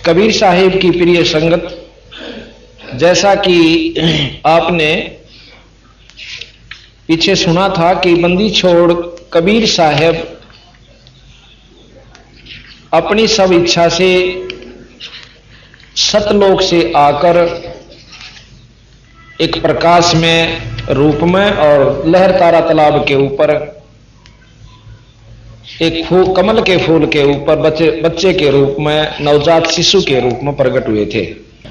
कबीर साहिब की प्रिय संगत, जैसा कि आपने पीछे सुना था कि बंदी छोड़ कबीर साहब अपनी सब इच्छा से सतलोक से आकर एक प्रकाश में रूप में और लहर तारा तालाब के ऊपर एक कमल के फूल के ऊपर बच्चे के रूप में, नवजात शिशु के रूप में प्रकट हुए थे।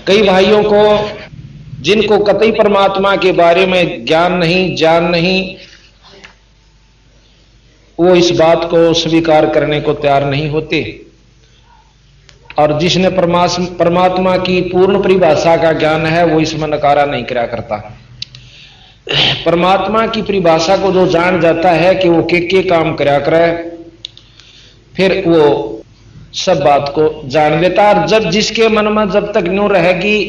कई भाइयों को जिनको कतई परमात्मा के बारे में ज्ञान नहीं, जान नहीं, वो इस बात को स्वीकार करने को तैयार नहीं होते, और जिसने परमात्मा की पूर्ण परिभाषा का ज्ञान है वो इसमें नकारा नहीं करा करता। परमात्मा की परिभाषा को जो जान जाता है कि वो के काम करा करे, फिर वो सब बात को जान लेता। और जब जिसके मन में जब तक न्यू रहेगी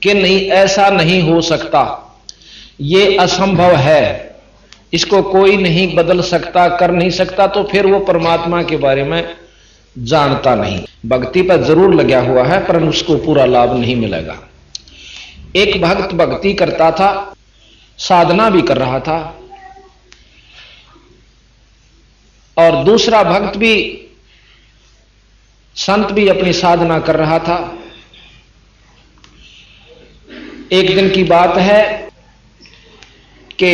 कि नहीं ऐसा नहीं हो सकता, ये असंभव है, इसको कोई नहीं बदल सकता, कर नहीं सकता, तो फिर वो परमात्मा के बारे में जानता नहीं। भक्ति पर जरूर लगा हुआ है पर उसको पूरा लाभ नहीं मिलेगा। एक भक्त भक्ति करता था, साधना भी कर रहा था, और दूसरा भक्त भी, संत भी अपनी साधना कर रहा था। एक दिन की बात है कि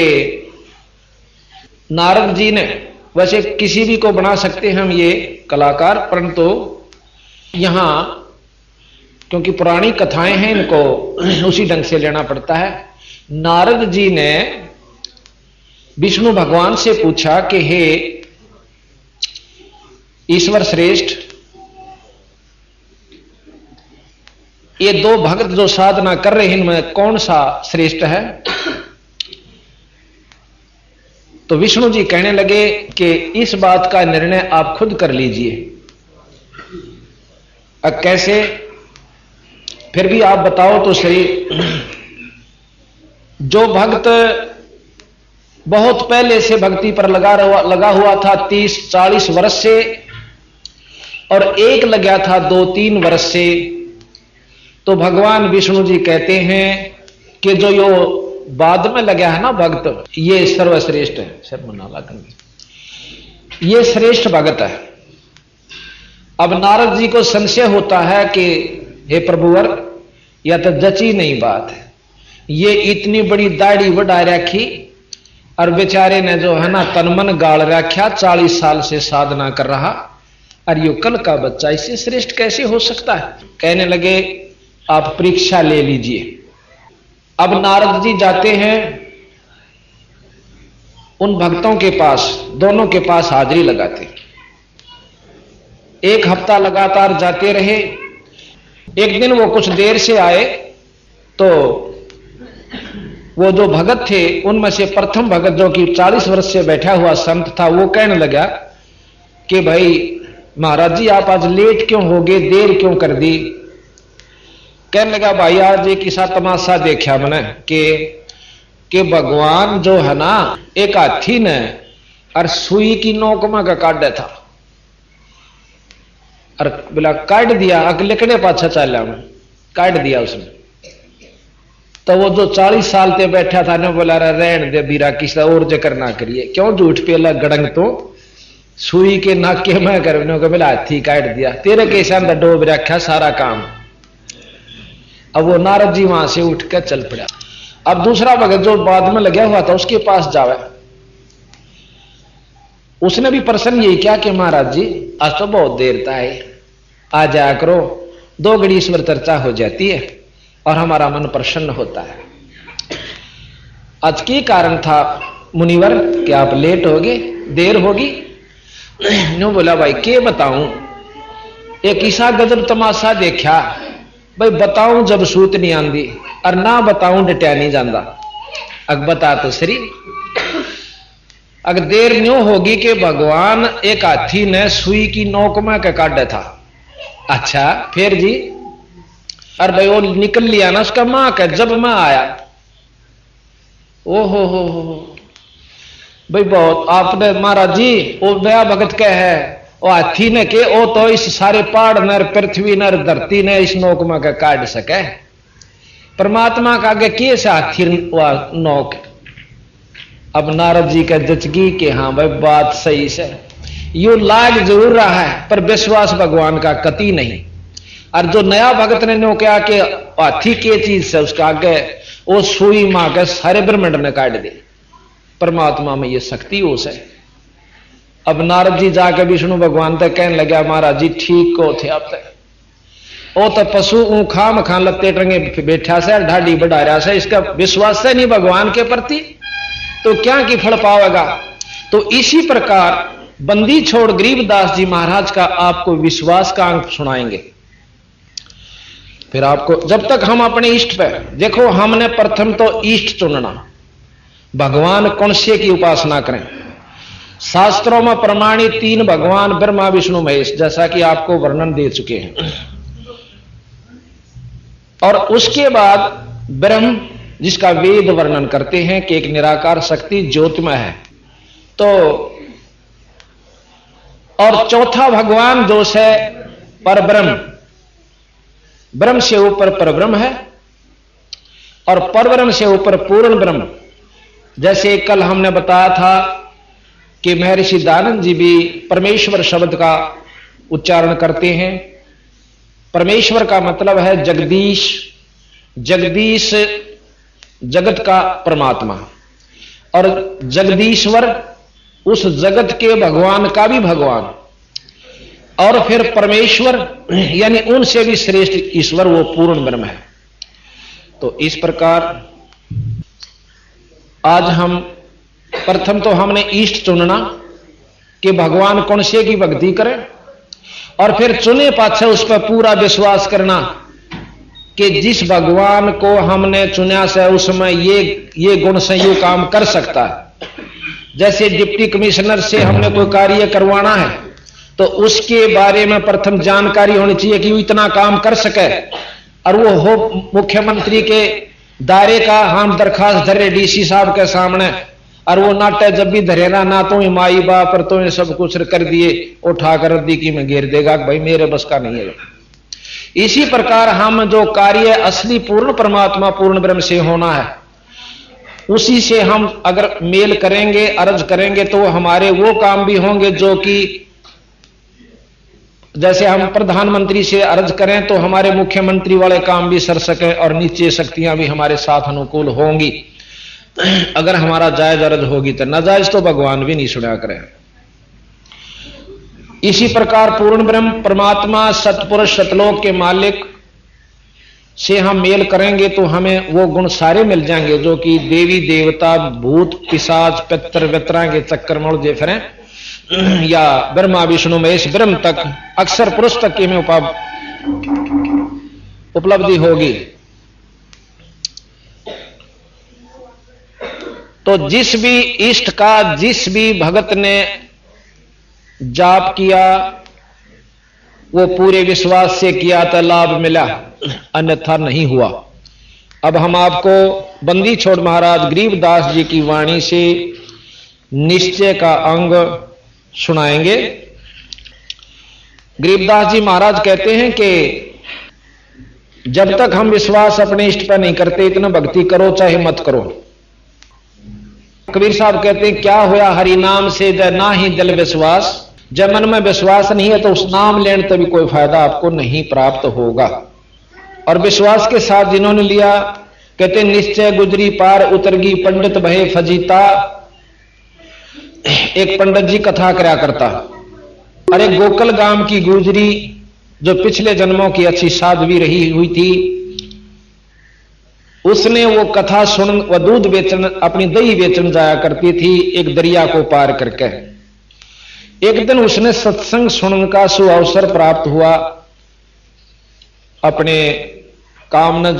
नारद जी ने, वैसे किसी भी को बना सकते हैं हम ये कलाकार, परंतु यहां क्योंकि पुरानी कथाएं हैं इनको उसी ढंग से लेना पड़ता है। नारद जी ने विष्णु भगवान से पूछा कि हे ईश्वर श्रेष्ठ, ये दो भक्त जो साधना कर रहे हैं इनमें कौन सा श्रेष्ठ है? तो विष्णु जी कहने लगे कि इस बात का निर्णय आप खुद कर लीजिए। अब कैसे? फिर भी आप बताओ तो सही। जो भक्त बहुत पहले से भक्ति पर लगा हुआ था 30-40 वर्ष से, और एक लगा था 2-3 वर्ष से, तो भगवान विष्णु जी कहते हैं कि जो यो बाद में लगा है ना भक्त, ये सर्वश्रेष्ठ है। ये श्रेष्ठ भगत है। अब नारद जी को संशय होता है कि हे प्रभुवर, यह तो जची नहीं बात है, ये इतनी बड़ी दाढ़ी बढ़ा रखी और बेचारे ने जो है ना तनमन गाड़ रखा, 40 साल से साधना कर रहा, और यो कल का बच्चा इससे श्रेष्ठ कैसे हो सकता है? कहने लगे आप परीक्षा ले लीजिए। अब नारद जी जाते हैं उन भक्तों के पास, दोनों के पास हाजिरी लगाते। 1 हफ्ता लगातार जाते रहे। एक दिन वो कुछ देर से आए तो वो जो भगत थे उनमें से प्रथम भगत, जो कि 40 वर्ष से बैठा हुआ संत था, वो कहने लगा कि भाई महाराज जी आप आज लेट क्यों हो गए, देर क्यों कर दी? कहने लगा भाई आज एक ऐसा तमाशा देखा मैंने कि भगवान जो है ना एक हाथी ने और सुई की नोक में का काटा था, और बोला काट दिया, अगलेकड़े पाछा चला मैं काट दिया उसने। तो वो जो 40 साल से बैठा था ने बोला रहन दे बीरा, किसी और जिक्र ना करिए, क्यों झूठ पेला गड़ंग, तो सुई के नाके में करने को बोला हाथी काट दिया, तेरे कैसे अंदर डोब रखा सारा काम। अब वो नारद जी वहां से उठ कर चल पड़ा। अब दूसरा भगत जो बाद में लगा हुआ था उसके पास जावे, उसने भी प्रश्न यही किया कि महाराज जी आज तो बहुत देर था है, आ जाया करो, 2 घड़ी ईश्वर चर्चा हो जाती है और हमारा मन प्रसन्न होता है। आज की कारण था मुनिवर कि आप लेट हो गए, देर होगी? न्यू बोला भाई के बताऊं, एक ईसा गजब तमाशा देखा, भाई बताऊं जब सूत नहीं आंदी, और ना बताऊं डटिया नहीं जाता। अग बता तो सही। अगर देर न्यू होगी कि भगवान एक हाथी ने सुई की नोक में का काटा था। अच्छा फिर जी? और भाई वो निकल लिया ना उसका मां का, जब मैं आया, ओ हो भाई बहुत आपने महाराज जी वो बया भगत क्या है, वो हाथी ने के ओ तो इस सारे पहाड़ नर पृथ्वी नर धरती ने इस नोक में का काट सके, परमात्मा का आगे के से हाथी नोक। अब नारद जी का जचगी कि हाँ भाई बात सही से, यू लाग जरूर रहा है पर विश्वास भगवान का कति नहीं। और जो नया भगत ने नो क्या कि हाथी के चीज से उसका आगे वो सुई मां के सारे ब्रह्मांड ने काट दे, परमात्मा में ये शक्ति उस है। अब नारद जी जाके विष्णु भगवान तक कहने लगा महाराज जी ठीक को थे आप तक, ओ तो पशु खाम खान लत्ते टंगे बैठा से ढाडी बढ़ा रहा से, इसका विश्वास है नहीं भगवान के प्रति तो क्या की फल पावेगा। तो इसी प्रकार बंदी छोड़ गरीबदास जी महाराज का आपको विश्वास का अंक सुनाएंगे। फिर आपको जब तक हम अपने इष्ट पे देखो, हमने प्रथम तो इष्ट चुनना, भगवान कौन से की उपासना करें। शास्त्रों में प्रमाणित 3 भगवान ब्रह्मा विष्णु महेश, जैसा कि आपको वर्णन दे चुके हैं। और उसके बाद ब्रह्म जिसका वेद वर्णन करते हैं कि एक निराकार शक्ति ज्योतिमय है। तो और चौथा भगवान जो है परब्रह्म, ब्रह्म से ऊपर परब्रह्म है और परब्रह्म से ऊपर पूर्ण ब्रह्म। जैसे कल हमने बताया था कि महर्षि दयानंद जी भी परमेश्वर शब्द का उच्चारण करते हैं। परमेश्वर का मतलब है जगदीश, जगदीश जगत का परमात्मा, और जगदीश्वर उस जगत के भगवान का भी भगवान, और फिर परमेश्वर यानी उनसे भी श्रेष्ठ ईश्वर वो पूर्ण ब्रह्म है। तो इस प्रकार आज हम प्रथम तो हमने इष्ट चुनना कि भगवान कौन से की भक्ति करें, और फिर चुने पाछे उस पर पूरा विश्वास करना कि जिस भगवान को हमने चुना से उसमें ये गुण से ये काम कर सकता है। जैसे डिप्टी कमिश्नर से हमने कोई कार्य करवाना है तो उसके बारे में प्रथम जानकारी होनी चाहिए कि वो इतना काम कर सके, और वो हो मुख्यमंत्री के दायरे का हम दरखास्त धरे डीसी साहब के सामने, और वो नाटे जब भी धरेना ना तो माई बाप पर तो सब कुछ कर दिए उठाकर रद्दी की में घेर देगा भाई मेरे बस का नहीं है। इसी प्रकार हम जो कार्य असली पूर्ण परमात्मा पूर्ण ब्रह्म से होना है उसी से हम अगर मेल करेंगे अर्ज करेंगे तो हमारे वो काम भी होंगे जो कि जैसे हम प्रधानमंत्री से अर्ज करें तो हमारे मुख्यमंत्री वाले काम भी सर सके और नीचे शक्तियां भी हमारे साथ अनुकूल होंगी। अगर हमारा जायज अर्ज होगी तो नाजायज तो भगवान भी नहीं सुना करें। इसी प्रकार पूर्ण ब्रह्म परमात्मा सतपुरुष सतलोक के मालिक से हम मेल करेंगे तो हमें वो गुण सारे मिल जाएंगे जो कि देवी देवता भूत पिशाच पितर वितरा के चक्कर मोड़ जे फिरें या ब्रह्मा विष्णु महेश ब्रह्म तक अक्षर पुरुष तक की में उपलब्धि होगी। तो जिस भी इष्ट का जिस भी भगत ने जाप किया वो पूरे विश्वास से किया तो लाभ मिला, अन्यथा नहीं हुआ। अब हम आपको बंदी छोड़ महाराज गरीबदास जी की वाणी से निश्चय का अंग सुनाएंगे। गरीबदास जी महाराज कहते हैं कि जब तक हम विश्वास अपने इष्ट पर नहीं करते इतना भक्ति करो चाहे मत करो। कबीर साहब कहते हैं क्या होया हरि नाम से जय ना ही दिल विश्वास, जब मन में विश्वास नहीं है तो उस नाम लेने तभी कोई फायदा आपको नहीं प्राप्त होगा। और विश्वास के साथ जिन्होंने लिया कहते निश्चय गुजरी पार उतरगी पंडित भये फजीता। एक पंडित जी कथा करा करता, अरे गोकल गांव की गुजरी जो पिछले जन्मों की अच्छी साध्वी रही हुई थी उसने वो कथा सुन वह दूध बेचन अपनी दही बेचन जाया करती थी एक दरिया को पार करके। एक दिन उसने सत्संग सुनने का सुअवसर प्राप्त हुआ, अपने काम न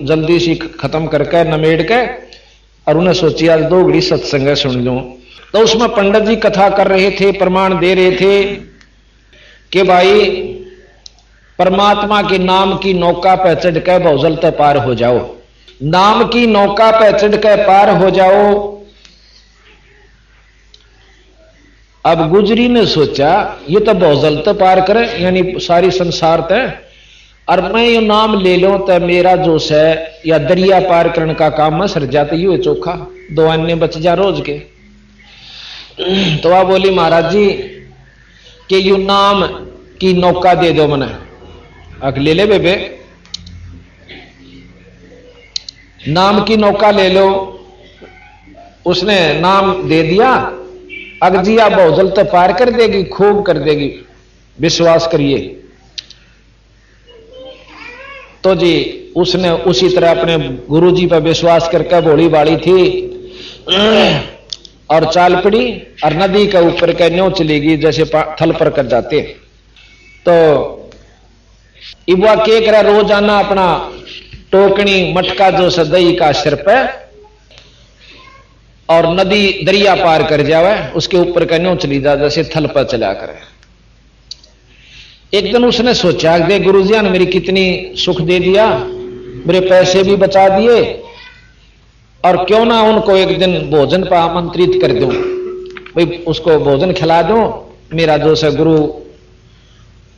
जल्दी से खत्म करके नमेड़ के, और उन्हें सोची आज 2 घड़ी सत्संग सुन लूं। तो उसमें पंडित जी कथा कर रहे थे, प्रमाण दे रहे थे कि भाई परमात्मा के नाम की नौका पे चढ़ के भौजल तक पार हो जाओ, नाम की नौका पे चढ़ के पार हो जाओ। अब गुजरी ने सोचा ये तो भौजल तो पार करे, यानी सारी संसार तय, और मैं ये नाम ले लो तो मेरा जो है या दरिया पार करने का काम में सर जाते ही चोखा, 2 अन्य बच जा रोज के। तो वह बोली महाराज जी कि यू नाम की नौका दे दो मने। अक ले ले बेबे, नाम की नौका ले लो। उसने नाम दे दिया। अगजिया भौजल तो पार कर देगी, खूब कर देगी, विश्वास करिए। तो जी उसने उसी तरह अपने गुरुजी पर विश्वास करके भोली बाड़ी थी और चाल पड़ी और नदी के ऊपर के न्यों चलेगी जैसे थल पर कर जाते। तो इबुआ के करा रोजाना अपना टोकनी मटका जो सदई का सिर पे और नदी दरिया पार कर जावे, उसके ऊपर का न्यों चली जा जैसे थल पर चला करे। एक दिन उसने सोचा दे गुरुजी ने मेरी कितनी सुख दे दिया, मेरे पैसे भी बचा दिए, और क्यों ना उनको एक दिन भोजन पर आमंत्रित कर दूं, भाई उसको भोजन खिला दूं। मेरा जो है गुरु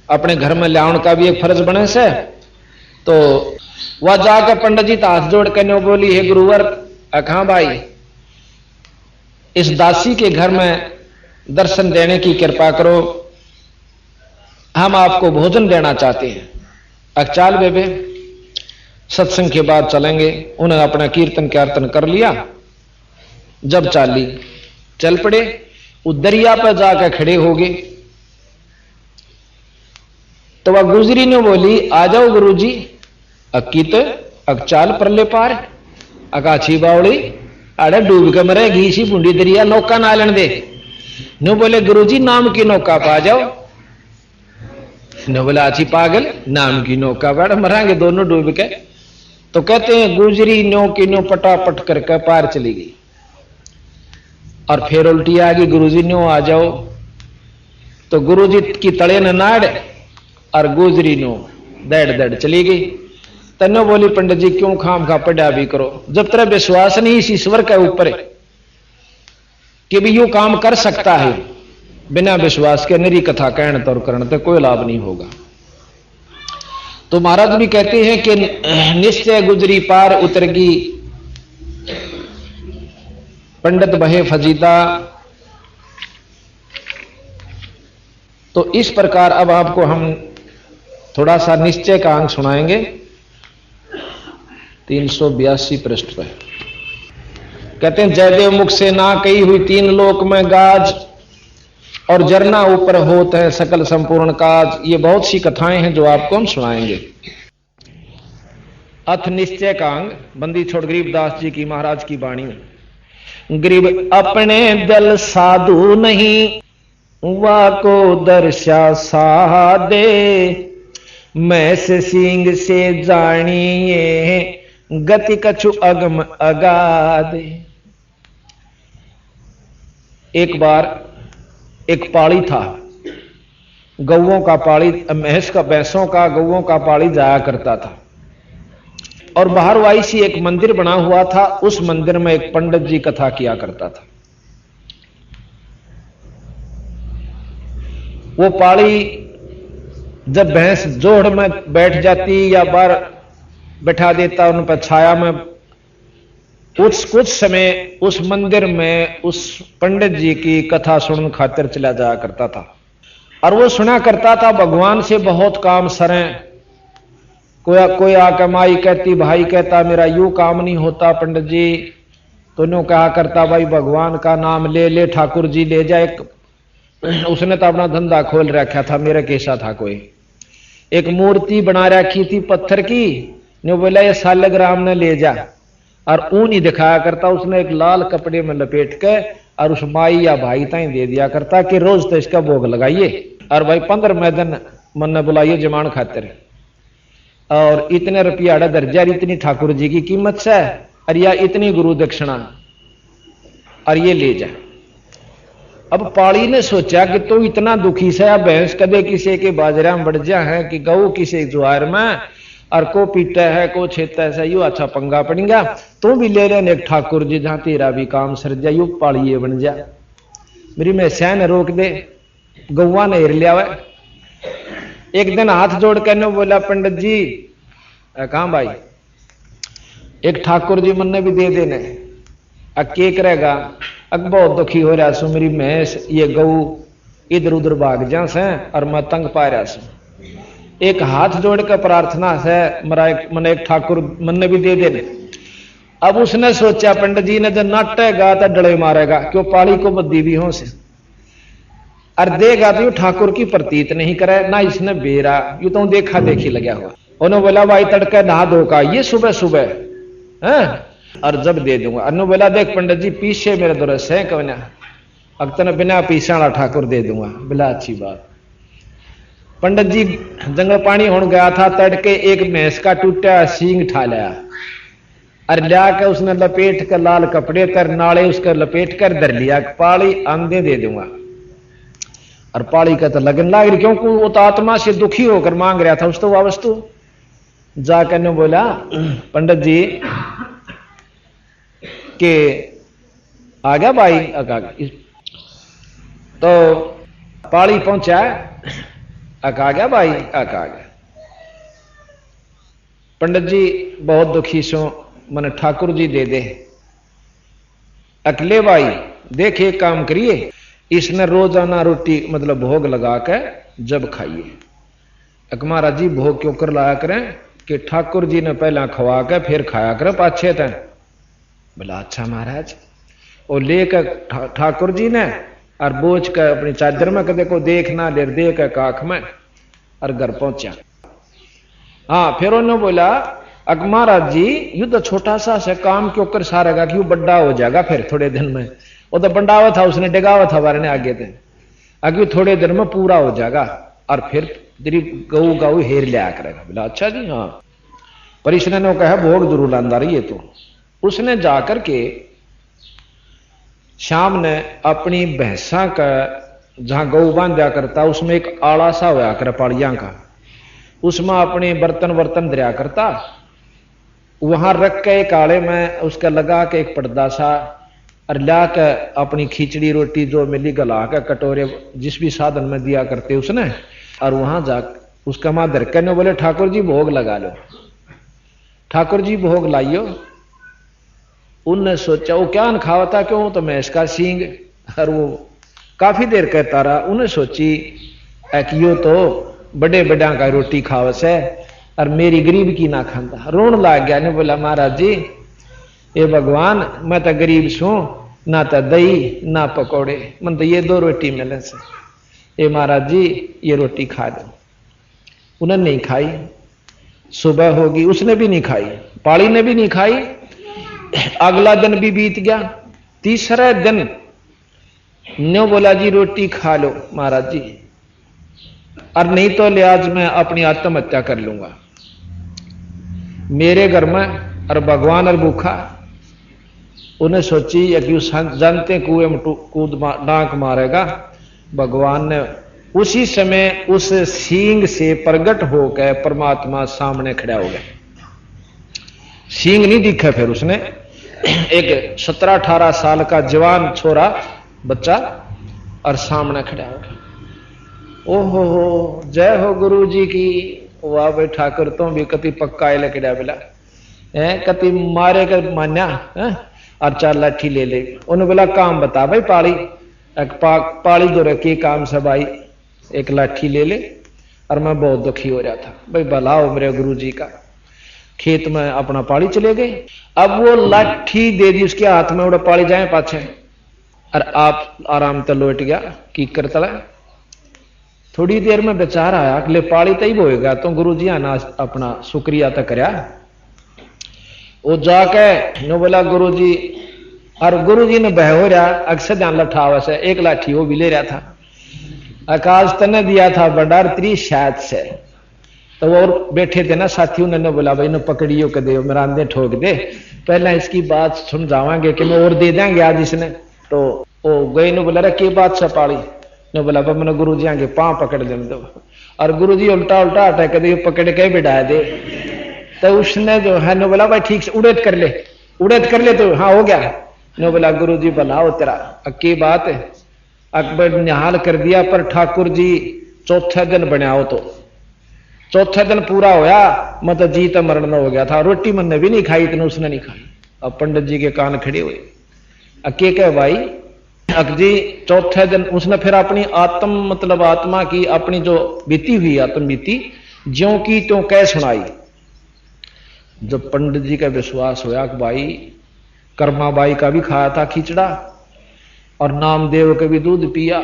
अपने घर में लाउन का भी एक फर्ज बने से। तो वह जाकर पंडित जी हाथ जोड़ कर न्यों बोली, हे गुरुवर अखा भाई इस दासी के घर में दर्शन देने की कृपा करो, हम आपको भोजन देना चाहते हैं। अकचाल बेबे सत्संग के बाद चलेंगे। उन्हें अपना कीर्तन कर लिया। जब चाली चल पड़े, वो दरिया पर जाकर खड़े हो गए। तो वह गुजरी ने बोली, आ जाओ गुरुजी। अकीत अकचाल परले पार अकाछी बावड़ी अरे डूब के मरेगी इसी बूंदी दरिया, नौका ना लेने दे। नो बोले गुरुजी नाम की नौका पा जाओ। नो बोला अच्छी पागल, नाम की नौका बैठ मरांगे दोनों डूब के। तो कहते हैं गुजरी नो की नो पटापट करके पार चली गई और फिर उल्टी आ गई, गुरुजी नो आ जाओ। तो गुरुजी की तड़े न नाड़ और गुजरी नो दड़ दड़ चली गई। तनो बोली पंडित जी क्यों खाम खा पड़ा भी करो, जब तेरा विश्वास नहीं इस ईश्वर के ऊपर कि भी यू काम कर सकता है, बिना विश्वास के निरी कथा कहने तो करने तो कोई लाभ नहीं होगा। तो महाराज भी कहते हैं कि निश्चय गुजरी पार उतरगी, पंडित बहे फजीदा। तो इस प्रकार अब आपको हम थोड़ा सा निश्चय का अंग सुनाएंगे 382 पृष्ठ पर। कहते हैं जयदेव मुख से ना कही हुई 3 लोक में गाज, और जरना ऊपर होत है सकल संपूर्ण काज। ये बहुत सी कथाएं हैं जो आपको हम सुनाएंगे। अथ निश्चय का अंग बंदी छोड़ गरीबदास जी की महाराज की वाणी। गरीब अपने दल साधु नहीं, वा को दर्शा सादे, मैं से सिंह से जानिए, गति कछु अगम अगाधे। एक बार एक पाड़ी था, गौओं का पाड़ी, भैंसों का गौओं का पाड़ी जाया करता था। और बाहर वाई सी एक मंदिर बना हुआ था, उस मंदिर में एक पंडित जी कथा किया करता था। वो पाड़ी जब भैंस जोड़ में बैठ जाती या बाहर बैठा देता उन पर छाया में, कुछ समय उस मंदिर में उस पंडित जी की कथा सुनने खातिर चला जाया करता था। और वो सुना करता था भगवान से बहुत काम सरें। कोई आकर माई कहती, भाई कहता मेरा यूं काम नहीं होता पंडित जी, तो नो कहा करता भाई भगवान का नाम ले ले, ठाकुर जी ले जाए। उसने तो अपना धंधा खोल रखा था, मेरा कैसा था, कोई एक मूर्ति बना रखी थी पत्थर की, ने बोला ये सालग्राम ने ले जा, और ऊन ही दिखाया करता। उसने एक लाल कपड़े में लपेट के और उस माई या भाई ताई दे दिया करता कि रोज तो इसका भोग लगाइए, और भाई 15 दिन मन ने बुलाइए जमान खातिर, और इतने रुपया दर्जा, इतनी ठाकुर जी की कीमत से, और या इतनी गुरु दक्षिणा, और ये ले जा। अब पाड़ी ने सोचा कि तो इतना दुखी से भैंस कदे किसी के बाजरा में बढ़ जा है कि गऊ किसी जुआर में, और को पीटा है को छेता है, यू अच्छा पंगा पड़ेगा, तू भी ले लेने एक ठाकुर जी जहां तेरा भी काम सर जा, यू पाड़िए बन जा। मेरी मैस्या ने रोक दे, गौवा ने हिर लिया। एक दिन हाथ जोड़ कर बोला, पंडित जी कहां भाई, एक ठाकुर जी मन ने भी दे देने, अब के करेगा, अब बहुत दुखी हो रहा सु, मेरी भैंस ये गऊ इधर उधर भाग जा से और मैं तंग पा रहा सु, एक हाथ जोड़ कर प्रार्थना से मन एक ठाकुर मन ने भी दे देने। अब उसने सोचा पंडित जी ने जब नाटेगा तो डले मारेगा, क्यों पाली को बद्दी भी हो से, और देगा तो ठाकुर की प्रतीत नहीं करे ना, इसने बेरा यू तो देखा देखी लगा हुआ। उन्होंने बोला भाई तड़के नहा धो का ये सुबह सुबह है और जब दे दूंगा। अनु बोला देख पंडित जी पीछे मेरे दुरस है कौन, अब तने बिना पीछा वाला ठाकुर दे दूंगा। बोला अच्छी बात। पंडित जी जंगल पानी होने गया था, तड़के एक भैंस का टूटा सींग ठा लिया और लिया के उसने लपेट कर लाल कपड़े कर नाले उसका लपेट कर धर लिया, पाली आंधे दे दूंगा। और पाली का तो लगन लाग रही, क्योंकि वो तो आत्मा से दुखी होकर मांग रहा था उस तो वह वस्तु। जाकर ने बोला पंडित जी के आ गया भाई, तो पाली पहुंचा, आ गया भाई, आ गया। पंडित जी बहुत दुखी सो, मन ठाकुर जी दे दे। अकेले भाई देख एक काम करिए, इसने रोजाना रोटी मतलब भोग लगा के जब खाइए। अक महाराज जी भोग क्यों कर लाया करें कि ठाकुर जी ने पहला खवा के फिर खाया करें पाछे तय। बोला अच्छा महाराज। और लेकर ठाकुर जी ने और बोझ कर अपनी चादर में कदे को देखना ले दे के काख में और घर पहुंचा। हाँ फिर उन्होंने बोला अक महाराज जी यू तो छोटा सा से काम क्यों कर सारेगा, क्यों बड़ा हो जाएगा फिर थोड़े दिन में। वो तो बंडावा था उसने डिगावा था बारे ने आगे थे, आगे थोड़े दिन में पूरा हो जाएगा और फिर तेरी गऊ गऊ हेर लिया करेगा। बोला अच्छा जी हाँ। पर इसने ने कहा भोग जरूर लांदा रही है। तो उसने जाकर के शाम ने अपनी भैंसा का जहां गऊ बांधा करता उसमें एक आड़ा सा होया कर पाड़िया का, उसमें अपने बर्तन वर्तन दरिया करता, वहां रख के एक आड़े में उसका लगा के एक पर्दा सा और ला के अपनी खिचड़ी रोटी जो मिली गला के कटोरे जिस भी साधन में दिया करते उसने, और वहां जा उसका मां धर के बोले ठाकुर जी भोग लगा लो, ठाकुर जी भोग लाइयो। उनने सोचा वो क्या खावा था, क्यों तो मैं इसका सींग, और वो काफी देर कहता रहा। उन्हें सोची यो तो बड़े बड़ा का रोटी खावा से और मेरी गरीब की ना खांदा, रोन लाग गया। ने बोला महाराज जी ये भगवान मैं तो गरीब छू, ना तो दही ना पकौड़े, मन तो ये दो रोटी मिले से, ये महाराज जी ये रोटी खा दो। उन्होंने नहीं खाई। सुबह होगी उसने भी नहीं खाई, पाली ने भी नहीं खाई। अगला दिन भी बीत गया, तीसरा दिन न्यो बोला जी रोटी खा लो महाराज जी, और नहीं तो लिहाज मैं अपनी आत्महत्या कर लूंगा। मेरे घर में और भगवान और भूखा। उन्हें सोची कि जानते कुएं में कूद डांक मारेगा। भगवान ने उसी समय उस सींग से प्रकट होकर परमात्मा सामने खड़ा हो गया। सींग नहीं दिखा, फिर उसने एक 17-18 साल का जवान छोरा बच्चा और सामने खड़ा हो गया। ओहो हो जय हो गुरु जी की। वाह भाई ठाकुर तो भी कति पक्का लकड़ा बिला है, कति मारे कर मान्या है और 4 लाठी ले ले। उन्होंने बोला काम बता भाई पाली, पाली दो रखी काम से भाई, एक लाठी ले ले। और मैं बहुत दुखी हो रहा था भाई, भला हो मेरे गुरु जी का। खेत में अपना पाली चले गए। अब वो लाठी दे दी उसके हाथ में, उड़ा पाली जाए पाछे, और आप आराम तो लौट गया की करता। थोड़ी देर में बेचार आया अगले पाली तई होएगा तो गुरु जी आना अपना शुक्रिया तो करया। वो जाके नो बोला गुरु जी, और गुरु जी ने बह हो रहा अक्सर ध्यान लठावा से एक लाठी वो भी ले रहा था। आकाश तने दिया था बंडार 30 शायद से, तो वो और बैठे थे ना साथी, उन्होंने बोला भाई ने पकड़ियो के दे मेरा अंधे ठोक दे, पहले इसकी बात समझावांगे कि मैं और दे देंगे आज इसने। तो वो गई ने बोला के बात से पाली ने बोला मैंने गुरु जी आगे पांव पकड़ दे दो, और गुरु जी उल्टा उल्टा हटा के पकड़ के बिठा दे। तो उसने जो है ने बोला भाई ठीक से उड़ेद कर ले, उड़ेद कर ले। तो हाँ हो गया। ने बोला गुरु जी भला हो तेरा, की बात है। अकबर ने निहाल कर दिया, पर ठाकुर जी चौथे दिन बनाओ तो चौथे दिन पूरा होया, मतलब जी तो मरण हो गया था, रोटी मैंने भी नहीं खाई, इतने उसने नहीं खाई। अब पंडित जी के कान खड़े हुए, अके कह भाई अक जी चौथे दिन उसने फिर अपनी आत्म मतलब आत्मा की अपनी जो बीती हुई आत्म बीती ज्यों की त्यों कह सुनाई। जब पंडित जी का विश्वास होया कि भाई कर्माबाई का भी खाया था खिचड़ा और नामदेव का भी दूध पिया,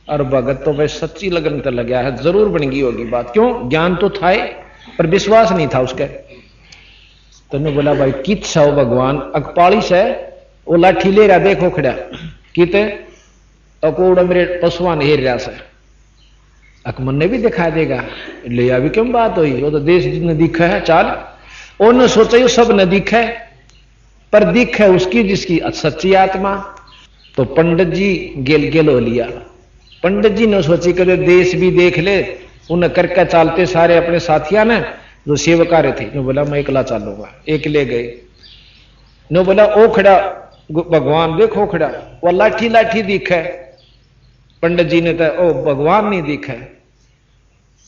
और भगत तो भाई सच्ची लगन तो लगा है, जरूर बन गई होगी बात। क्यों? ज्ञान तो था पर विश्वास नहीं था उसके। तो ने बोला भाई कित सो भगवान अकपाली से वो लाठी ले रहा, देखो खड़ा कित अकोड़ मेरे पशुआ ने हेर रहा से, अकमन ने भी दिखा देगा, ले अभी क्यों बात हुई, वो तो देश जितने दिखा है चाल, उन्होंने सोचा सब न दिखे, पर दिख है उसकी जिसकी सच्ची आत्मा। तो पंडित जी गेल गेल हो लिया। पंडित जी ने सोची कि देश भी देख ले, उन्हें करके चालते सारे अपने साथिया ने जो सेवकारे थे, ने बोला मैं एकला चालूंगा, एक ले गए। ने बोला ओ खड़ा भगवान देखो खड़ा, वो लाठी लाठी दिखे। पंडित जी ने तो ओ भगवान नहीं दिखे,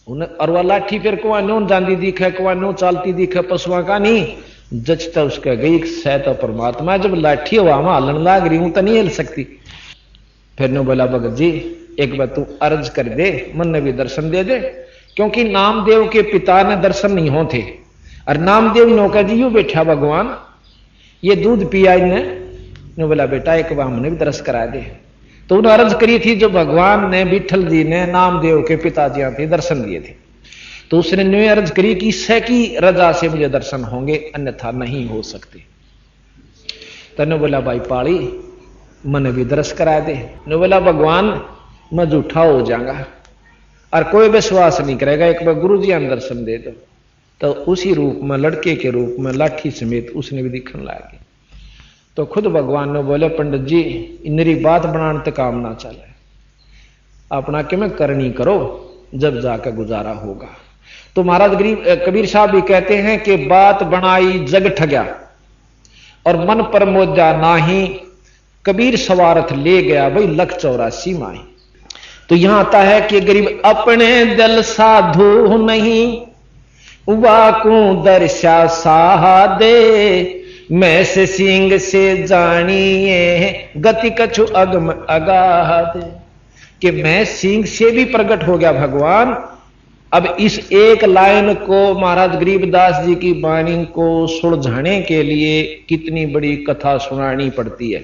और वह लाठी फिर कुआ नो जाती दिखे, कुआ नो चालती दिखे, पशुआ का नहीं जचता उसका गई सह तो परमात्मा, जब लाठी हवा में हलन लाग रही हूं तो नहीं हिल सकती। फिर ने बोला भगत जी एक बार तू अर्ज कर दे, मन ने भी दर्शन दे दे, क्योंकि नामदेव के पिता ने दर्शन नहीं होते, और नामदेव नौका जी यू बैठा भगवान ये दूध पिया इन्हें। बोला बेटा एक बार हमने भी दर्श करा दे। तो उन्हें अर्ज करी थी जो भगवान ने विठल जी ने नामदेव के पिताजी थे दर्शन दिए थे, तो उसने न्यू अर्ज करी कि इससे की रजा से मुझे दर्शन होंगे, अन्यथा नहीं हो सकते। तने बोला भाई पाली मन भी दर्श करा दे। ने बोला भगवान मैं झूठा हो जाऊंगा और कोई विश्वास नहीं करेगा, एक बार गुरु जी दर्शन दे दो। तो उसी रूप में लड़के के रूप में लाठी समेत उसने भी दिखने लगे। तो खुद भगवान ने बोले पंडित जी इनरी बात बनाने तक काम ना चले, अपना कि मैं करनी करो जब जाकर गुजारा होगा। तो महाराज कबीर साहब भी कहते हैं कि बात बनाई जग ठग्या और मन पर मोजा नाही, कबीर सवारथ ले गया भाई लख 84 माही। तो यहां आता है कि गरीब अपने दिल साधु नहीं, वाकू दर्शा साहा दे, मैं से सिंह से जानिए गति कछु अगम अगाह दे। कि मैं सिंह से भी प्रकट हो गया भगवान। अब इस एक लाइन को महाराज गरीबदास जी की वाणी को सुलझाने के लिए कितनी बड़ी कथा सुनानी पड़ती है,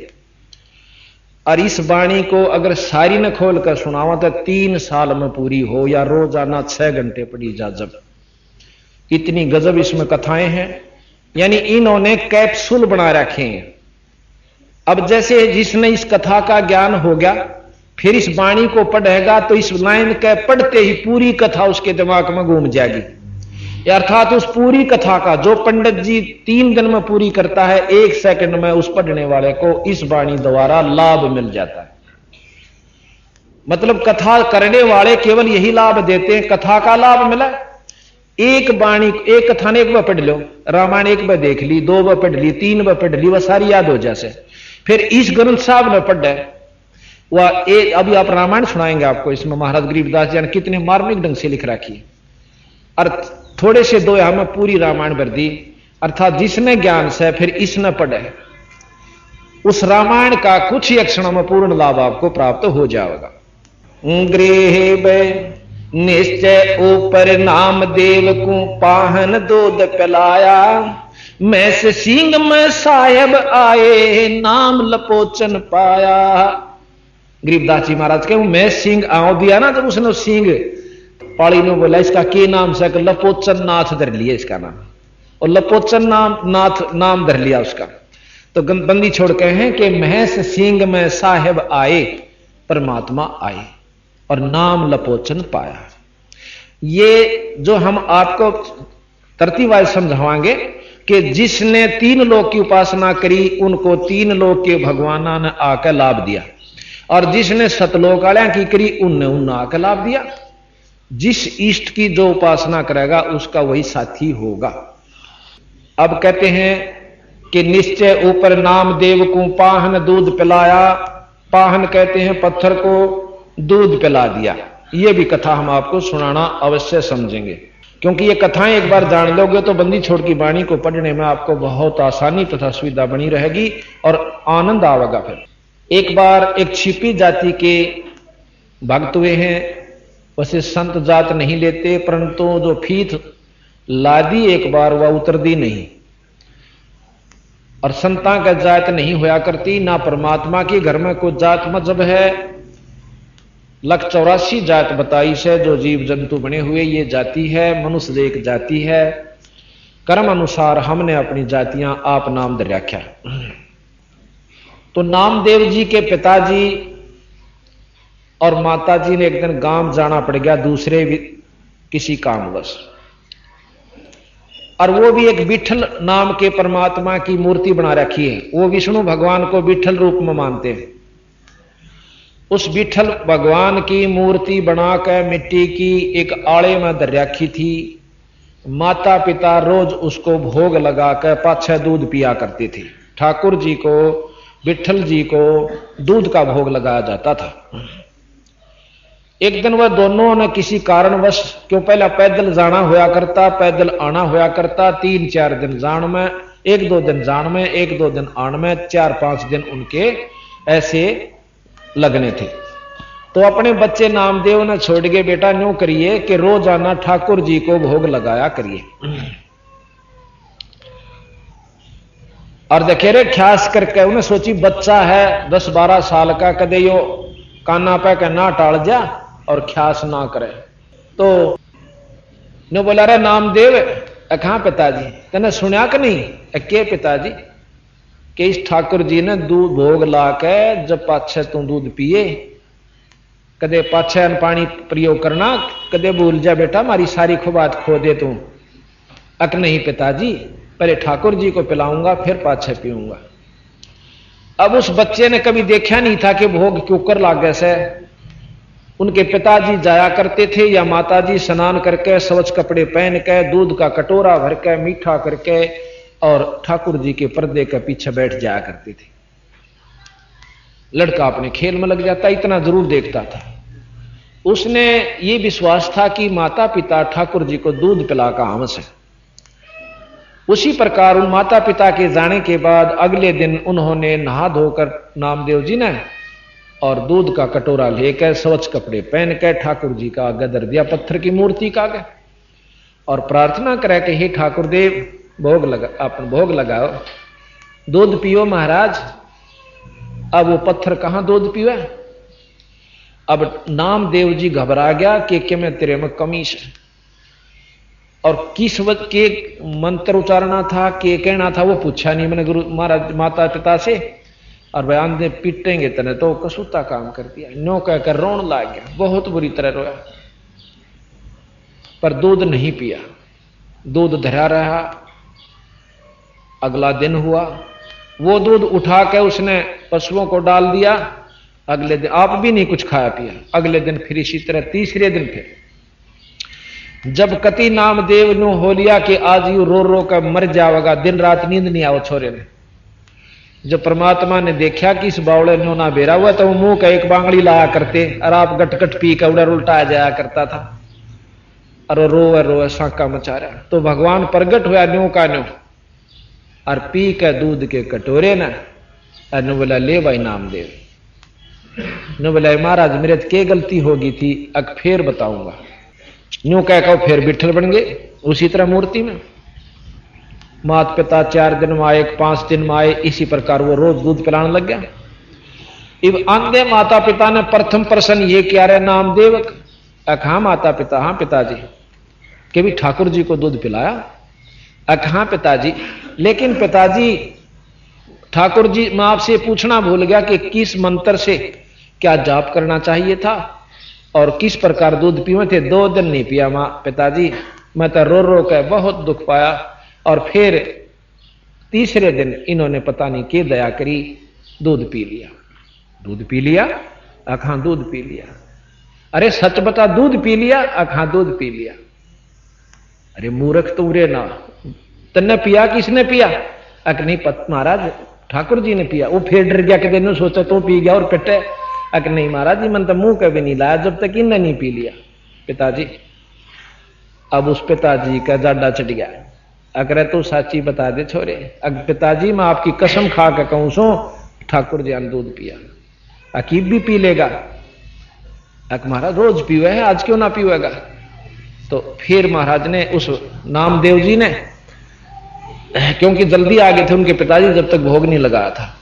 और इस वाणी को अगर सारी न खोल कर सुनावा तो 3 साल में पूरी हो, या रोजाना 6 घंटे पड़ी जा। जब इतनी गजब इसमें कथाएं हैं, यानी इन्होंने कैप्सूल बना रखे हैं। अब जैसे जिसने इस कथा का ज्ञान हो गया फिर इस वाणी को पढ़ेगा तो इस लाइन के पढ़ते ही पूरी कथा उसके दिमाग में घूम जाएगी। अर्थात उस पूरी कथा का जो पंडित जी 3 दिन में पूरी करता है, 1 सेकंड में उस पढ़ने वाले को इस वाणी द्वारा लाभ मिल जाता है। मतलब कथा करने वाले केवल यही लाभ देते हैं, कथा का लाभ मिला। एक वाणी एक कथा ने एक बार पढ़ लो, रामायण एक बार देख ली, 2 बार पढ़ ली, 3 बार पढ़ ली, वह सारी याद हो जैसे। फिर इस ग्रंथ साहब ने पढ़ा वह अभी आप रामायण सुनाएंगे आपको, इसमें महाराज गरीबदास जी ने कितने मार्मिक ढंग से लिख रखी, और थोड़े से 2 में पूरी रामायण भर दी। अर्थात जिसने ज्ञान से फिर इसने पढ़े उस रामायण का कुछ ही क्षणों में पूर्ण लाभ आपको प्राप्त हो जाएगा। गृह निश्चय ऊपर नाम देव को पाहन दूध पिलाया, मैं से सिंह में साहेब आए नाम लपोचन पाया। गरीबदास जी महाराज के मैं सिंह आओ दिया ना, जब उसने सिंह पाली ने बोला इसका के नाम से, लपोचन नाथ धर लिया इसका नाम, और लपोचन नाथ नाम धर लिया उसका। तो बंदी छोड़ के हैं कि महस सिंह में साहेब आए, परमात्मा आए और नाम लपोचन पाया। ये जो हम आपको तरतीबवाइज समझाएंगे कि जिसने 3 लोक की उपासना करी उनको 3 लोक के भगवाना ने आकर लाभ दिया, और जिसने सतलोक वाल्या की करी उनने आकर लाभ दिया। जिस इष्ट की जो उपासना करेगा उसका वही साथी होगा। अब कहते हैं कि निश्चय ऊपर नाम देव को पाहन दूध पिलाया, पाहन कहते हैं पत्थर को, दूध पिला दिया। ये भी कथा हम आपको सुनाना अवश्य समझेंगे, क्योंकि ये कथाएं एक बार जान लोगे तो बंदी छोड़ की वाणी को पढ़ने में आपको बहुत आसानी तथा सुविधा बनी रहेगी और आनंद आवेगा। फिर एक बार एक छिपी जाति के भक्त हुए हैं, वैसे संत जात नहीं लेते, परंतु जो फीत लादी एक बार वह उतर दी नहीं, और संता का जात नहीं होया करती, ना परमात्मा के घर में कोई जात मजहब है। 184 जात बताई से जो जीव जंतु बने हुए ये जाति है, मनुष्य एक जाति है। कर्म अनुसार हमने अपनी जातियां आप नाम दे रखा। तो नामदेव जी के पिताजी और माताजी ने एक दिन गांव जाना पड़ गया दूसरे किसी कामवश, और वो भी एक विठल नाम के परमात्मा की मूर्ति बना रखी है। वो विष्णु भगवान को विठल रूप में मानते हैं। उस विठल भगवान की मूर्ति बनाकर मिट्टी की एक आड़े में धर रखी थी। माता पिता रोज उसको भोग लगाकर पाछे दूध पिया करते थे। ठाकुर जी को, विठल जी को दूध का भोग लगाया जाता था। एक दिन वह दोनों ने किसी कारणवश, क्यों पहला पैदल जाना होया करता, पैदल आना होया करता, 3-4 दिन जान में, 1-2 दिन जान में, 1-2 दिन आन में, 4-5 दिन उनके ऐसे लगने थे। तो अपने बच्चे नामदेव ने छोड़ के, बेटा न्यू करिए कि रोजाना ठाकुर जी को भोग लगाया करिए। और देखे रे ख्यास करके उन्हें सोची बच्चा है 10-12 साल का, कदे यो काना पे के ना टाल जा और ख्यास ना करे। तो नो बोला रे नामदेव, कहां पिताजी तेने सुनिया कि नहीं? के पिताजी? कि इस ठाकुर जी ने दूध भोग ला के जब पाछे तू दूध पिए, कदे पाछे पानी प्रयोग करना, कदे भूल जा बेटा मारी सारी खुबात खो दे तू। अक नहीं पिताजी, पहले ठाकुर जी को पिलाऊंगा फिर पाछे पीऊंगा। अब उस बच्चे ने कभी देखा नहीं था कि भोग क्यों कर लागे से। उनके पिताजी जाया करते थे या माताजी स्नान करके स्वच्छ कपड़े पहन के दूध का कटोरा भर के मीठा करके और ठाकुर जी के पर्दे के पीछे बैठ जाया करते थे। लड़का अपने खेल में लग जाता, इतना जरूर देखता था। उसने ये विश्वास था कि माता पिता ठाकुर जी को दूध पिला का हमस है। उसी प्रकार उन माता पिता के जाने के बाद अगले दिन उन्होंने नहा धोकर नामदेव जी ने और दूध का कटोरा लेकर स्वच्छ कपड़े पहन कर ठाकुर जी का गदर दिया पत्थर की मूर्ति का गया और प्रार्थना करे कि हे ठाकुर देव भोग लगा, आप भोग लगाओ, दूध पियो महाराज। अब वो पत्थर कहां दूध पियो? अब नामदेव जी घबरा गया कि मैं तेरे में कमीश है, और किस वक्त के मंत्र उचारना था, के कहना था वो पूछा नहीं मैंने गुरु महाराज माता पिता से। और बयान दे पीटेंगे तने तो कसूता काम कर दिया। नो कहकर रोन लाग गया, बहुत बुरी तरह रोया, पर दूध नहीं पिया। दूध धरा रहा। अगला दिन हुआ, वो दूध उठा के उसने पशुओं को डाल दिया। अगले दिन आप भी नहीं कुछ खाया पिया। अगले दिन फिर इसी तरह, तीसरे दिन फिर जब कति नामदेव नो हो लिया कि आज यू रो रो कर मर जाएगा, दिन रात नींद नहीं आओ छोरे ने। जब परमात्मा ने देखा कि इस बावड़े नो ना बेरा हुआ तो मुंह का एक बांगड़ी लाया करते और आप गटगट पी कर उड़र उल्टा जाया करता था और रोवे रोवे साका मचा रहा। तो भगवान प्रगट हुआ न्यू का न्यू और पी के दूध के कटोरे न नु बोला ले भाई नामदेव। नु बोला महाराज मेरे के गलती होगी थी, अब फिर बताऊंगा। न्यू कह कहो फिर बिठल बन गए उसी तरह मूर्ति में। माता पिता 4 दिन में आए, 5 दिन में आए, इसी प्रकार वो रोज दूध पिलाने लग गया। इब आंधे माता पिता ने प्रथम प्रश्न ये किया रे नामदेव, हाँ माता पिता, हाँ पिताजी, कि भी ठाकुर जी को दूध पिलाया? हाँ पिताजी, लेकिन पिताजी ठाकुर जी मैं आपसे पूछना भूल गया कि किस मंत्र से क्या जाप करना चाहिए था और किस प्रकार दूध पीवे थे। 2 दिन नहीं पिया मां पिताजी, मैं तो रो रो के बहुत दुख पाया। और फिर तीसरे दिन इन्होंने पता नहीं क्या दया करी, दूध पी लिया। दूध पी लिया? हाँ दूध पी लिया। अरे सच बता दूध पी लिया? हाँ दूध पी लिया। अरे मूर्ख तू रे ना, तन्ने पिया किसने पिया? नहीं महाराज ठाकुर जी ने पिया। वो फिर डर गया, कहते सोचा तो पी गया और पिटे। अक नहीं महाराज जी, मन तो मुंह कभी नहीं लाया जब तक इन्हें नहीं पी लिया पिताजी। अब उस पिताजी का जाडा चढ़ गया। अगर तू साची बता दे छोरे, अग पिताजी मैं आपकी कसम खा के कहूं सो ठाकुर जी ने दूध पिया। अकीब भी पी लेगा। अक महाराज रोज पीवे है, आज क्यों ना पीवेगा। तो फिर महाराज ने उस नामदेव जी ने, क्योंकि जल्दी आ गए थे उनके पिताजी, जब तक भोग नहीं लगाया था,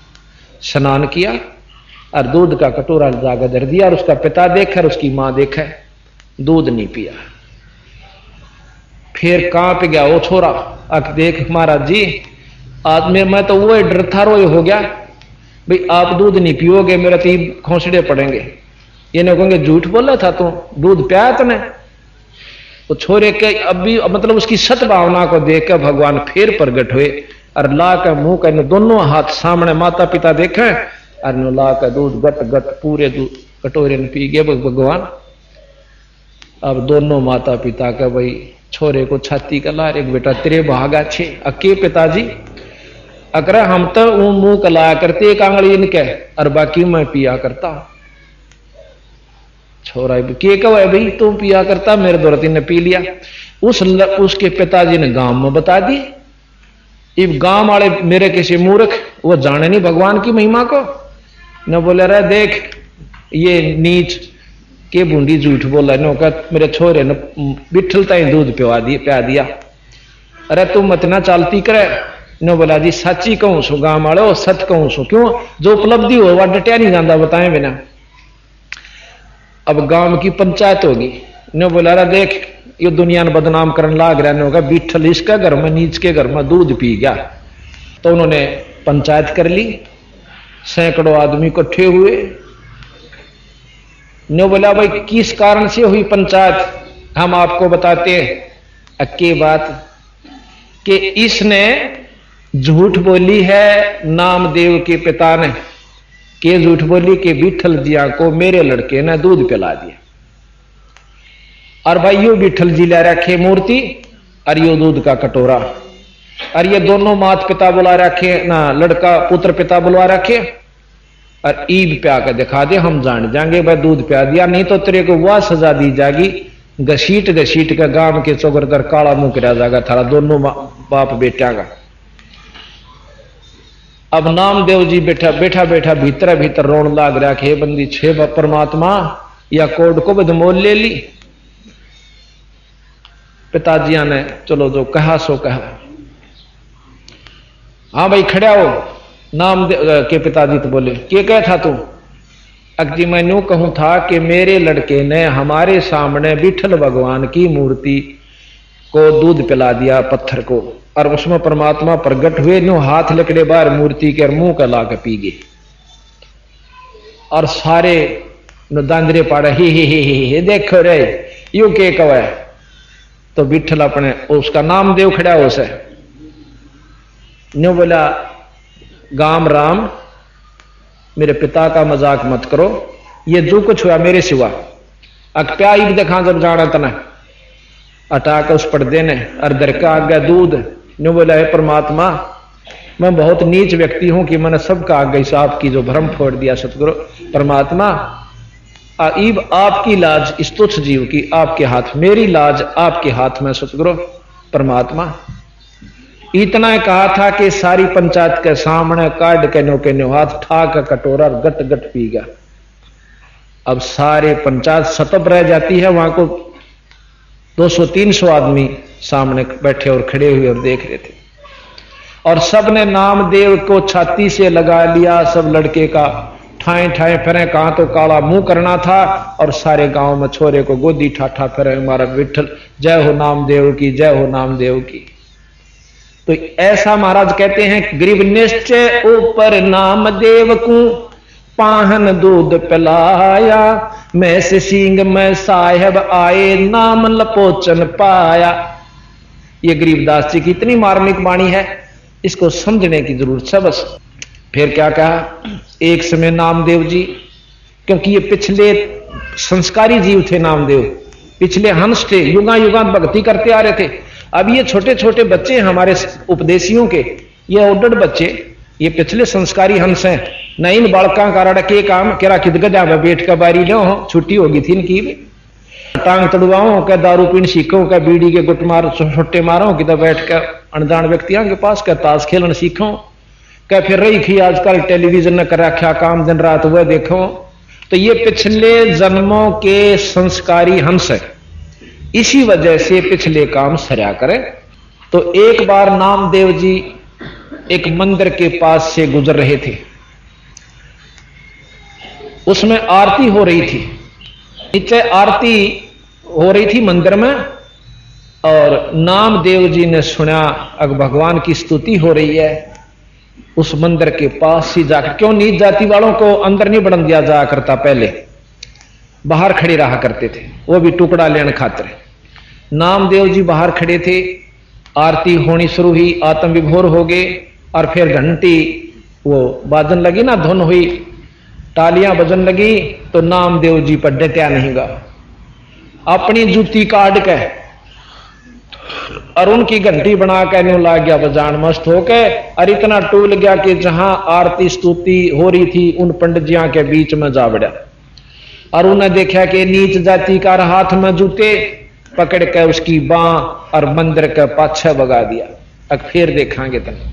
स्नान किया और दूध का कटोरा जाकर धर दिया। और उसका पिता देखा और उसकी मां देखा, दूध नहीं पिया। फिर कांप गया वो छोरा। अक देख महाराज जी, आज मैं तो वो डर था, रोए हो गया भाई आप दूध नहीं पियोगे, मेरे तीन खोसड़े पड़ेंगे। ये नहीं कहेंगे झूठ बोला था तू, दूध पिया तूने। तो छोरे के अभी मतलब उसकी सत भावना को देखकर भगवान फिर प्रगट हुए और ला कर मुंह कर दोनों हाथ सामने माता पिता देखे और ला कर दूध गट गट पूरे दूध कटोरे ने पी गए भगवान। अब दोनों माता पिता का भाई छोरे को छाती का ला, एक बेटा तेरे भागा छे अके पिताजी। अकर हम तो वो मुंह कलाया करते एक आंगली इनके और बाकी मैं पिया करता। छोरा के कहो है भाई तू पिया करता, मेरे दौरती ने पी लिया। उसके पिताजी ने गांव में बता दी। इब गांव वाले मेरे किसी मूर्ख वो जाने नहीं भगवान की महिमा को, न बोले रहे देख ये नीच के बूंदी झूठ बोला नो का मेरे छोरे ने बिठलता ही दूध पिया दिया। अरे तू मत ना चालती करे। न बोला जी सच्ची कहूं सो गांव वाले सच कहूं सो, क्यों जो उपलब्धि हो वह डटिया नहीं जाता बताए बिना। अब गांव की पंचायत होगी, ने बोला रहा देख ये दुनिया ने बदनाम करने लाग रहा होगा, बिठल इसका घर में नीच के घर में दूध पी गया। तो उन्होंने पंचायत कर ली, सैकड़ों आदमी इकट्ठे हुए। ने बोला भाई किस कारण से हुई पंचायत, हम आपको बताते हैं। अक्की बात कि इसने झूठ बोली है नामदेव के पिता ने, के झूठ बोली कि विठल जिया को मेरे लड़के ने दूध पिला दिया। और भाई यो विठल जी ले रखे मूर्ति और यो दूध का कटोरा, और ये दोनों माता पिता बुला रखे ना, लड़का पुत्र पिता बुलवा रखे और ईद प्या के दिखा दे, हम जान जाएंगे भाई दूध पिया दिया, नहीं तो तेरे को वह सजा दी जाएगी घसीट घसीट का गांव के चौगरदर काला मुंह करा जाएगा थारा दोनों बाप बेटा का। अब नामदेव जी बैठा बैठा बैठा भीतर भीतर रोन लाग रहा कि बंदी छे परमात्मा या कोड को बदमोल ले ली। पिताजिया ने चलो जो कहा सो कहा। हाँ भाई खड़ा हो। नामदेव के पिताजी तो बोले क्या कह था तू। अजी मैं यूं कहूं था कि मेरे लड़के ने हमारे सामने विठल भगवान की मूर्ति को दूध पिला दिया पत्थर को, और उसमें परमात्मा प्रगट हुए, नो हाथ लकड़े बाहर मूर्ति के मुंह का ला के पी गए। और सारे दांदरे पाड़े ही देखो रे यू के कवे। तो विठल अपने उसका नामदेव खड़ा हो से न्यू बोला गाम राम मेरे पिता का मजाक मत करो, ये जो कुछ हुआ मेरे सिवा अक प्या ही देखा जब जाना तना अटाक उस पर्दे ने और दरका आ गया दूध। न्यू बोला है परमात्मा मैं बहुत नीच व्यक्ति हूं कि मैंने सबका आगे हिसाब की जो भ्रम फोड़ दिया सतगुरु परमात्मा। ईब आपकी लाज इस तुच्छ जीव की आपके हाथ, मेरी लाज आपके हाथ में सतगुरु परमात्मा। इतना कहा था कि सारी पंचायत के सामने काट के नो हाथ ठाक कटोरा गट गट पी गया। अब सारे पंचायत सतब रह जाती है, वहां को 200-300 आदमी सामने बैठे और खड़े हुए और देख रहे थे, और सबने नामदेव को छाती से लगा लिया। सब लड़के का ठाए ठाए फिरे, कहां तो काला मुंह करना था, और सारे गांव में छोरे को गोदी ठाठा फिरे हमारा विठल जय हो नामदेव की, जय हो नामदेव की। तो ऐसा महाराज कहते हैं गरीब निश्चय ऊपर नामदेव को पाहन दूध पिलाया, मैं से सिंह में साहेब आए नाम लपोचन पाया। ये गरीबदास जी की इतनी मार्मिक वाणी है, इसको समझने की जरूरत है बस। फिर क्या कहा, एक समय नामदेव जी, क्योंकि ये पिछले संस्कारी जीव थे नामदेव, पिछले हंस थे, युगा युगा भक्ति करते आ रहे थे। अब ये छोटे छोटे बच्चे हमारे उपदेशियों के, ये ओडड बच्चे ये पिछले संस्कारी हंस हैं। न इन बालका का रड़के काम केरा किद गजा में बैठ कर बारी लो, छुट्टी होगी थी इनकी भी। टांग तड़वाओ क्या दारू पीन सीखो क्या बीड़ी के गुट मार छुट्टे मारो कि बैठ कर अनजान व्यक्तियों के पास क्या ताश खेलन सीखो क्या फिर रही थी आजकल टेलीविजन न कर रखा काम दिन रात वह देखो। तो ये पिछले जन्मों के संस्कारी हंस है, इसी वजह से पिछले काम सरया करें। तो एक बार नामदेव जी एक मंदिर के पास से गुजर रहे थे, उसमें आरती हो रही थी। नीचे आरती हो रही थी मंदिर में, और नामदेव जी ने सुना अग भगवान की स्तुति हो रही है। उस मंदिर के पास ही जाकर, क्यों नीच जाति वालों को अंदर नहीं बढ़न दिया जा करता, पहले बाहर खड़े रहा करते थे, वो भी टुकड़ा लेने खातिर। नामदेव जी बाहर खड़े थे, आरती होनी शुरू हुई, आत्म विभोर हो गए, और फिर घंटी वो बाजन लगी ना, धुन हुई, तालियां बजन लगी। तो नामदेव जी पर डटा नहीं गा, अपनी जूती काट के और उनकी घंटी बना के न्यू ला गया बजान मस्त होके। और इतना टूल गया कि जहां आरती स्तुति हो रही थी उन पंडित के बीच में जा बढ़ा, और उन्हें देखा कि नीच जाति का हाथ में जूते पकड़ के उसकी बांह और मंदिर के पाछे भगा दिया। अब फिर देखांगे तक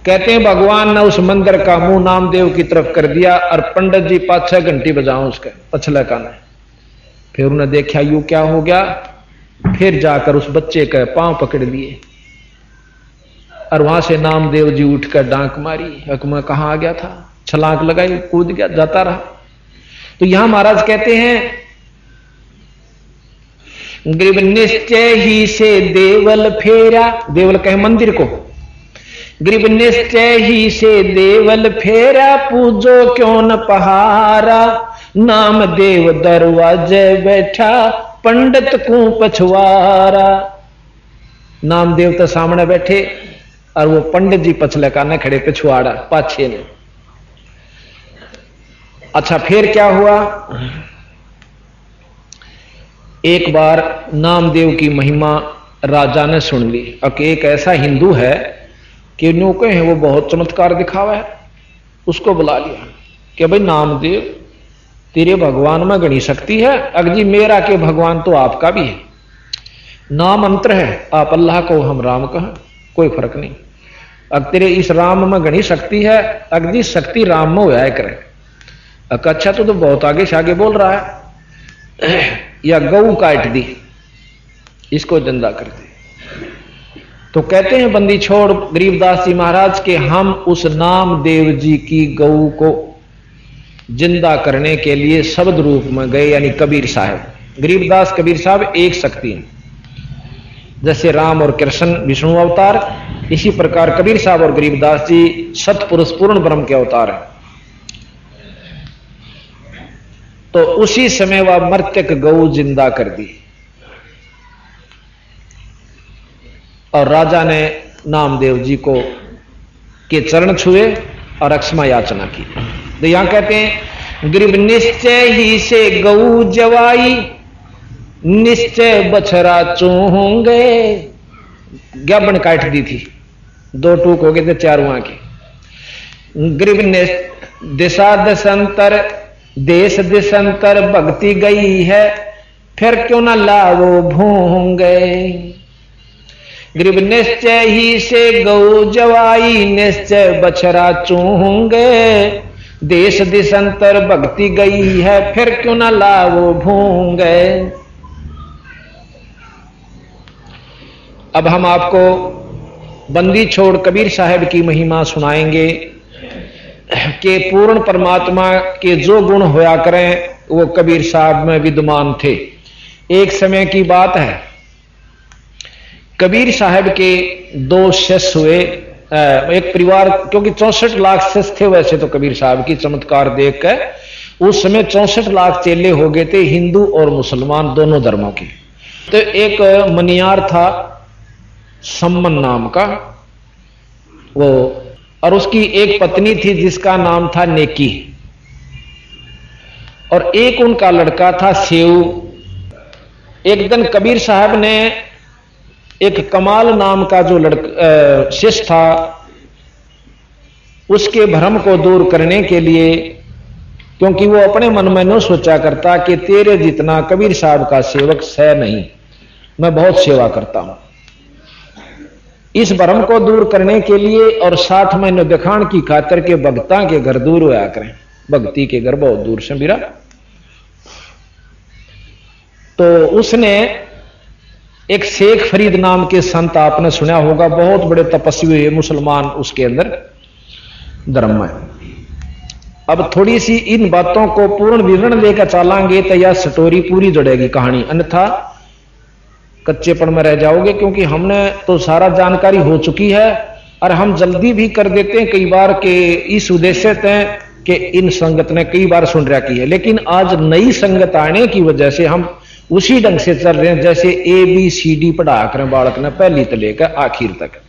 कहते हैं भगवान ने उस मंदिर का मुंह नामदेव की तरफ कर दिया, और पंडित जी पाछे घंटी बजाओ उसके पछले कान। फिर उन्हें देखा यू क्या हो गया, फिर जाकर उस बच्चे के पांव पकड़ लिए, और वहां से नामदेव जी उठकर डांक मारी। मैं कहां आ गया था, छलांग लगाई, कूद गया, जाता रहा। तो यहां महाराज कहते हैं ग्रीव निश्चय ही से देवल फेरा, देवल कहे मंदिर को, ग्रीव निश्चय ही से देवल फेरा, पूजो क्यों न पहारा, नाम देव दरवाजे बैठा, पंडित को पछवारा। नामदेव तो सामने बैठे और वो पंडित जी पछले काने खड़े, पिछवाड़ा पाछे ने। अच्छा फिर क्या हुआ, एक बार नामदेव की महिमा राजा ने सुन ली। अब एक ऐसा हिंदू है कि न्यू कहे वो बहुत चमत्कार दिखावा है, उसको बुला लिया कि भाई नामदेव तेरे भगवान में गणी शक्ति है, अगजी मेरा के भगवान तो आपका भी है, नाम मंत्र है, आप अल्लाह को हम राम कहें कोई फर्क नहीं, अब तेरे इस राम में गणी शक्ति है, अगजी शक्ति राम में होया करे। अच्छा तो बहुत आगे से आगे बोल रहा है, या गऊ काट दी इसको जिंदा कर दे। तो कहते हैं बंदी छोड़ गरीबदास जी महाराज के हम उस नामदेव जी की गऊ को जिंदा करने के लिए शब्द रूप में गए, यानी कबीर साहब। गरीबदास कबीर साहब एक शक्ति हैं, जैसे राम और कृष्ण विष्णु अवतार, इसी प्रकार कबीर साहब और गरीबदास जी सतपुरुष पूर्ण ब्रह्म के अवतार हैं। तो उसी समय वह मर्त्यक गऊ जिंदा कर दी, और राजा ने नामदेव जी को के चरण छुए और अक्षमा याचना की। तो यहां कहते हैं गरीब निश्चय ही से गऊ जवाई, निश्चय बछरा चूहोंगे। गबन काट दी थी, दो टूक हो गए थे चारों के। गरीब दिशा दशंतर देश दिशंतर भक्ति गई है, फिर क्यों न लावो भूंगे। गरीब निश्चय ही से गौ जवाई, निश्चय बछरा चूहोंगे। देश दिशंतर भक्ति गई है, फिर क्यों न लावो भूंगे। अब हम आपको बंदी छोड़ कबीर साहब की महिमा सुनाएंगे कि पूर्ण परमात्मा के जो गुण होया करें वो कबीर साहब में विद्यमान थे। एक समय की बात है, कबीर साहब के दो शिष्य हुए, एक परिवार, क्योंकि 64 लाख शिष्य थे वैसे तो कबीर साहब की चमत्कार देख कर उस समय 64 लाख चेले हो गए थे, हिंदू और मुसलमान दोनों धर्मों के। तो एक मनियार था सम्मन नाम का, वो, और उसकी एक पत्नी थी जिसका नाम था नेकी, और एक उनका लड़का था सेऊ। एक दिन कबीर साहब ने एक कमाल नाम का जो शिष्य था उसके भ्रम को दूर करने के लिए, क्योंकि वो अपने मन में न सोचा करता कि तेरे जितना कबीर साहब का सेवक है नहीं, मैं बहुत सेवा करता हूं। इस भ्रम को दूर करने के लिए और साथ में न दिखाण की खातिर के भक्ता के घर दूर होया करें, भक्ति के घर बहुत दूर से बिरा। तो उसने एक शेख फरीद नाम के संत, आपने सुना होगा, बहुत बड़े तपस्वी है मुसलमान उसके अंदर धर्म में। अब थोड़ी सी इन बातों को पूर्ण विवरण लेकर चलांगे तो यह स्टोरी पूरी जुड़ेगी कहानी, अन्यथा कच्चेपन में रह जाओगे, क्योंकि हमने तो सारा जानकारी हो चुकी है और हम जल्दी भी कर देते हैं कई बार के इस उद्देश्य से कि इन संगत ने कई बार सुन रखी है, लेकिन आज नई संगत आने की वजह से हम उसी ढंग से चल रहे हैं जैसे ABCD पढ़ा करें बालक ने पहली से लेकर आखिर तक।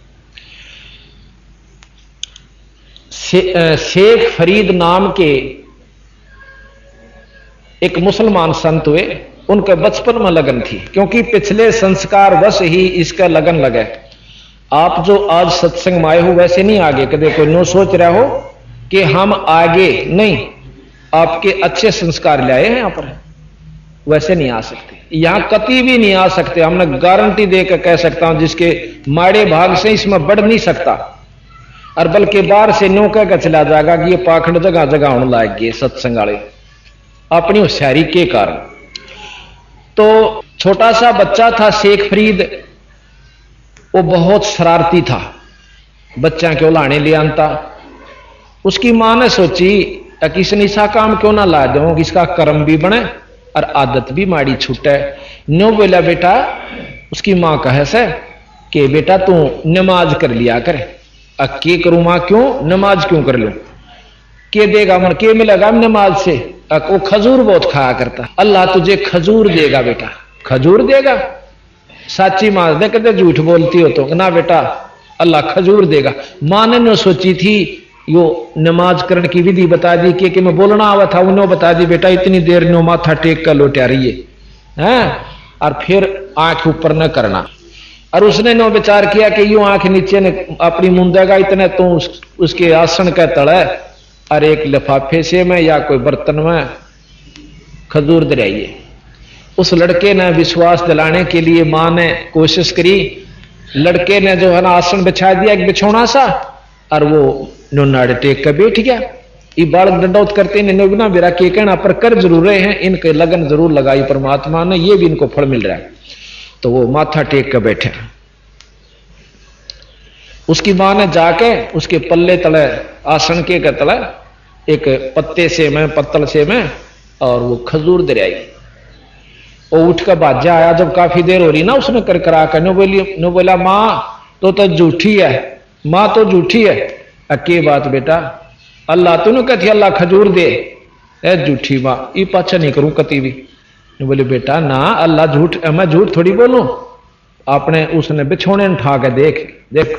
शेख फरीद नाम के एक मुसलमान संत हुए, उनके बचपन में लगन थी, क्योंकि पिछले संस्कार बस ही इसका लगन लगे। आप जो आज सत्संग में आए हो वैसे नहीं आगे कदे कोई नो सोच रहा हो कि हम आगे नहीं, आपके अच्छे संस्कार लाए हैं यहां पर, वैसे नहीं आ सकते, यहां कति भी नहीं आ सकते। हमने गारंटी देकर कह सकता हूं जिसके माड़े भाग से इसमें बढ़ नहीं सकता, और बल्कि बाहर से नो कहकर चला जाएगा कि ये पाखंड जगह जगह होने लायक गए सत्संग वाले अपनी होशियारी के कारण। तो छोटा सा बच्चा था शेख फरीद, वो बहुत शरारती था, बच्चा क्यों लाने ले आता। उसकी मां ने सोची कि इसने ऐसा काम क्यों ना ला दो कि इसका कर्म भी बने और आदत भी माड़ी छूटे। नो बोला बेटा, उसकी मां कहे से कि बेटा तू नमाज कर लिया कर। के करूं मां, क्यों नमाज क्यों कर लूं, के देगा मन, के मिलेगा नमाज से। वो खजूर बहुत खाया करता, अल्लाह तुझे खजूर देगा बेटा। खजूर देगा, साची मां दे कहते झूठ बोलती हो तो ना बेटा अल्लाह खजूर देगा। मां ने सोची थी यो नमाज करने की विधि बता दी कि मैं बोलना आवा था, उन्होंने बता दी बेटा इतनी देर नो माथा टेक कर लोटा रही है, और फिर आंख ऊपर न करना। और उसने नो विचार किया कि यूं आंख नीचे ने अपनी मुंदेगा इतने तो उसके आसन का तड़ा और एक लिफाफे से में या कोई बर्तन में खजूर दराइए। उस लड़के ने विश्वास दिलाने के लिए मां ने कोशिश करी, लड़के ने जो है ना आसन बिछा दिया एक बिछौना सा, और वो नाड़ टेक कर बैठ गया। ये बालक दंडौत करते ना मेरा के कहना पर कर जरूर रहे हैं, इनके लगन जरूर लगाई परमात्मा ने, ये भी इनको फल मिल रहा है। तो वो माथा टेक कर बैठे। उसकी मां ने जाके उसके पल्ले तले आसन के तले एक पत्ते से में पत्तल से में और वो खजूर दरियाई। वो उठ कर बाजा आया, जब काफी देर हो रही ना उसने कर करा कर नो बोला मां तो झूठी है, मां तो झूठी है। अके बात बेटा, अल्लाह तूने कहती अल्लाह खजूर दे, झूठी मां ये पाछा नहीं करूं कति भी। बोले बेटा ना अल्लाह झूठ, मैं झूठ थोड़ी बोलूं। आपने उसने बिछोने उठा के देख